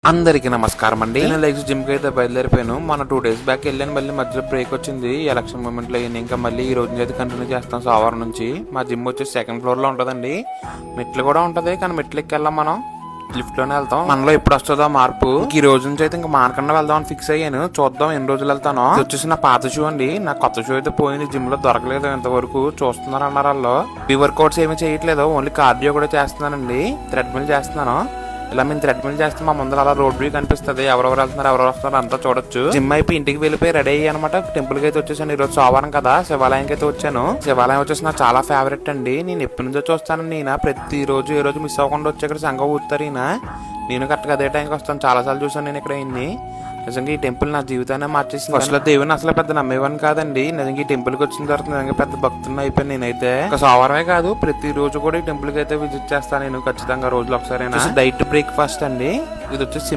అందరికీ నమస్కారం అండి. నేను లైక్ జిమ్ కి అయితే బయలుదేరిపోయాను. మన 2 days బ్యాక్ వెళ్ళాను. మళ్ళీ మధ్యలో బ్రేక్ వచ్చింది ఎలక్షన్ మూమెంట్ లో. ఇంకా మళ్ళీ ఈ రోజు అయితే కంటిన్యూ చేస్తాం. సోమవారం నుంచి మా జిమ్ వచ్చేసి 2nd floor లో ఉంటదండి. మెట్లు కూడా ఉంటది, కానీ మెట్లు ఎక్కెళ్ళాం, మనం లిఫ్ట్ లోనే వెళ్తాం. మనలో ఎప్పుడు వస్తుందో మార్పు. ఈ రోజు నుంచి అయితే ఇంకా మానకుండా వెళ్దాం అని ఫిక్స్ అయ్యాను. చూద్దాం ఎన్ని రోజులు వెళ్తానో. వచ్చేసి నా పాత షూ అండి. నా కొత్త షూ అయితే పోయింది. జిమ్ లో దొరకలేదు ఇంతవరకు. చూస్తున్నారు అన్నారు వాళ్ళు. ఈ వర్కౌట్స్ ఏమీ చేయట్లేదు, ఓన్లీ కార్డియో కూడా చేస్తున్నానండి. థ్రెడ్మిల్ చేస్తున్నాను. ఇలా మేము థ్రెడ్మిల్ చేస్తే మా ముందర అలా రోడ్ వ్యూ కనిపిస్తుంది. ఎవరెవరు వెళ్తున్నారు, ఎవరెవరు వస్తున్నారు అంతా చూడొచ్చు. జిమ్ అయిపోయి ఇంటికి వెళ్ళిపోయి రెడీ అయ్యి అనమాట. టెంపుల్ కి అయితే వచ్చేసాను. ఈ రోజు సోమవారం కదా, శివాలయంకి అయితే వచ్చాను. శివాలయం వచ్చేసి నాకు చాలా ఫేవరెట్ అండి. నేను ఎప్పటి నుంచో చూస్తాను. ఈయన ప్రతి రోజు ఏ రోజు మిస్ అవ్వకుండా వచ్చి ఇక్కడ సంఘం ఊతారు. ఈయన నేను కరెక్ట్గా అదే టైంకి వస్తాను. చాలా సార్లు చూసాను నేను ఇక్కడ ఇన్ని. నిజంగా ఈ టెంపుల్ నా జీవితాన్ని మార్చేసింది. ఫస్ట్ లో దేవుని అసలు పెద్ద నమ్మేవాని కాదండి. నిజంగా ఈ టెంపుల్ కి వచ్చిన తర్వాత నిజంగా పెద్ద భక్తుని అయిపోయాను నేనైతే. ఒక సోమవారమే కాదు, ప్రతి రోజు కూడా ఈ టెంపుల్ కి అయితే విజిట్ చేస్తాను నేను ఖచ్చితంగా. రోజులో ఒకసారి డైట్ బ్రేక్ఫాస్ట్ అండి. ఇది వచ్చేసి